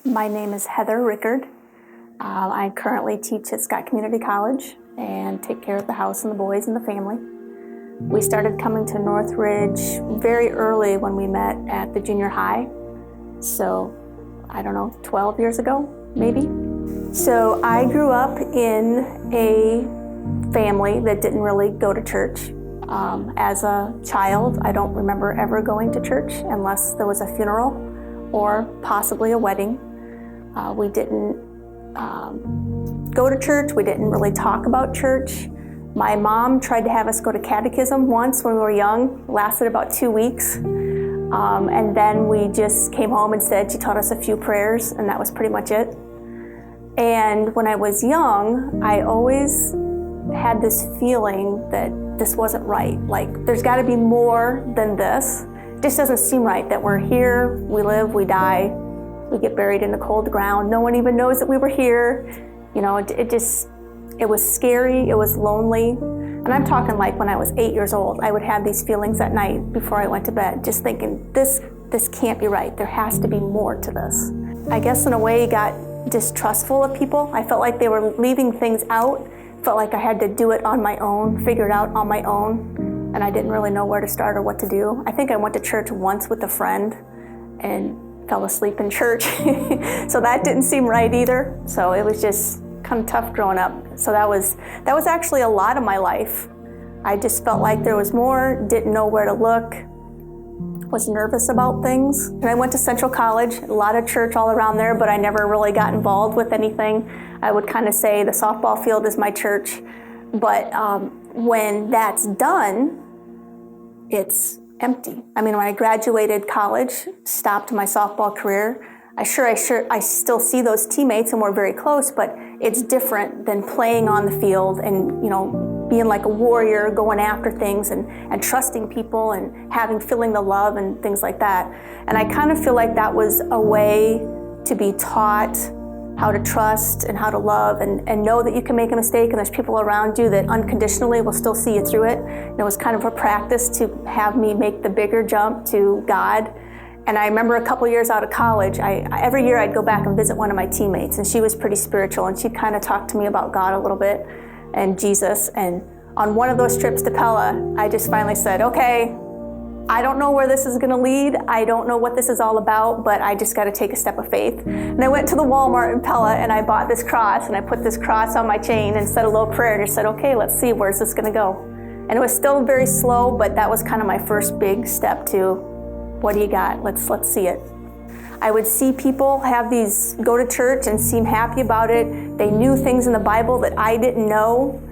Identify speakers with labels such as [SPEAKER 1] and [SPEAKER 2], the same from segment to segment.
[SPEAKER 1] My name is Heather Rickard. I currently teach at Scott Community College and take care of the house and the boys and the family. We started coming to Northridge very early when we met at the junior high. So, I don't know, 12 years ago, maybe. So I grew up in a family that didn't really go to church. As a child, I don't remember ever going to church unless there was a funeral or possibly a wedding. We didn't go to church. We didn't really talk about church. My mom tried to have us go to catechism once when we were young. It lasted about 2 weeks. And then we just came home and said she taught us a few prayers, and that was pretty much it. And when I was young, I always had this feeling that this wasn't right. Like, there's got to be more than this. It just doesn't seem right that we're here, we live, we die, we get buried in the cold ground. No one even knows that we were here. You know, it was scary, it was lonely. And I'm talking like when I was 8 years old, I would have these feelings at night before I went to bed, just thinking, this can't be right. There has to be more to this. I guess in a way got distrustful of people. I felt like they were leaving things out. Felt like I had to do it on my own, figure it out on my own, and I didn't really know where to start or what to do. I think I went to church once with a friend and fell asleep in church, so that didn't seem right either. So it was just kind of tough growing up. So that was actually a lot of my life. I just felt like there was more, didn't know where to look, was nervous about things. And I went to Central College, a lot of church all around there, but I never really got involved with anything. I would kind of say the softball field is my church. But when that's done, it's empty. I mean, when I graduated college, stopped my softball career, I still see those teammates and we're very close, but it's different than playing on the field and, you know, being like a warrior, going after things and trusting people and feeling the love and things like that. And I kind of feel like that was a way to be taught how to trust and how to love and know that you can make a mistake and there's people around you that unconditionally will still see you through it. And it was kind of a practice to have me make the bigger jump to God. And I remember a couple years out of college, every year I'd go back and visit one of my teammates, and she was pretty spiritual, and she'd kind of talk to me about God a little bit and Jesus. And on one of those trips to Pella, I just finally said, okay, I don't know where this is going to lead. I don't know what this is all about, but I just got to take a step of faith. And I went to the Walmart in Pella and I bought this cross, and I put this cross on my chain and said a little prayer and just said, okay, let's see, where's this going to go? And it was still very slow, but that was kind of my first big step to, what do you got? Let's see it. I would see people go to church and seem happy about it. They knew things in the Bible that I didn't know.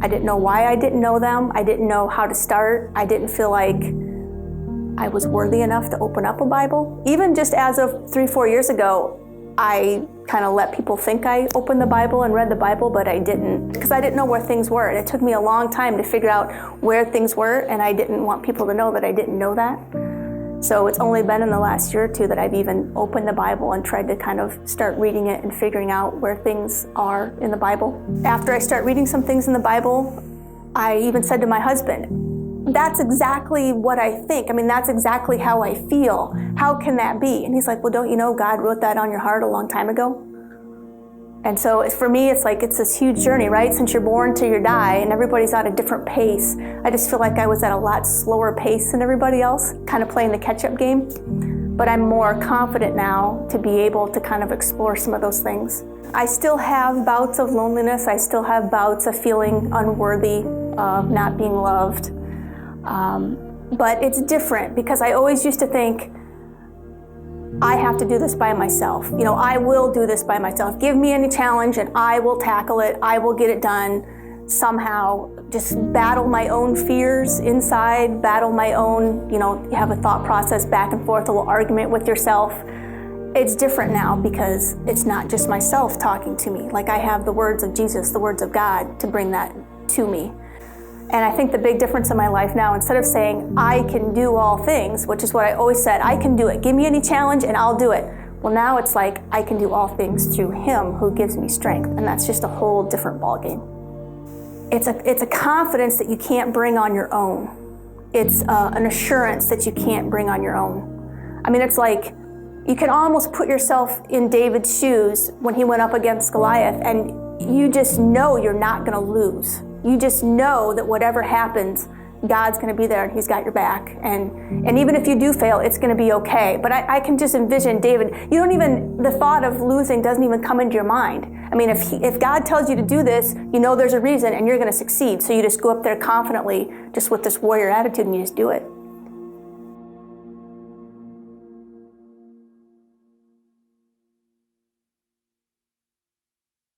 [SPEAKER 1] I didn't know why I didn't know them. I didn't know how to start. I didn't feel like I was worthy enough to open up a Bible. Even just as of 3-4 years ago, I kind of let people think I opened the Bible and read the Bible, but I didn't, because I didn't know where things were. And it took me a long time to figure out where things were, and I didn't want people to know that I didn't know that. So it's only been in the last year or two that I've even opened the Bible and tried to kind of start reading it and figuring out where things are in the Bible. After I start reading some things in the Bible, I even said to my husband, that's exactly what I think. I mean, that's exactly how I feel. How can that be? And he's like, well, don't you know God wrote that on your heart a long time ago? And so for me, it's like it's this huge journey, right? Since you're born till you die, and everybody's at a different pace. I just feel like I was at a lot slower pace than everybody else, kind of playing the catch-up game. But I'm more confident now to be able to kind of explore some of those things. I still have bouts of loneliness. I still have bouts of feeling unworthy, of not being loved. But it's different because I always used to think, I have to do this by myself. You know, I will do this by myself. Give me any challenge and I will tackle it. I will get it done somehow. Just battle my own fears inside, battle my own, you have a thought process back and forth, a little argument with yourself. It's different now because it's not just myself talking to me. Like I have the words of Jesus, the words of God to bring that to me. And I think the big difference in my life now, instead of saying, I can do all things, which is what I always said, I can do it. Give me any challenge and I'll do it. Well, now it's like, I can do all things through Him who gives me strength. And that's just a whole different ballgame. It's a confidence that you can't bring on your own. It's an assurance that you can't bring on your own. I mean, it's like You can almost put yourself in David's shoes when he went up against Goliath, and you just know you're not going to lose. You just know that whatever happens, God's going to be there and he's got your back. And even if you do fail, it's going to be okay. But I can just envision David, the thought of losing doesn't even come into your mind. I mean, if God tells you to do this, you know there's a reason and you're going to succeed. So you just go up there confidently, just with this warrior attitude, and you just do it.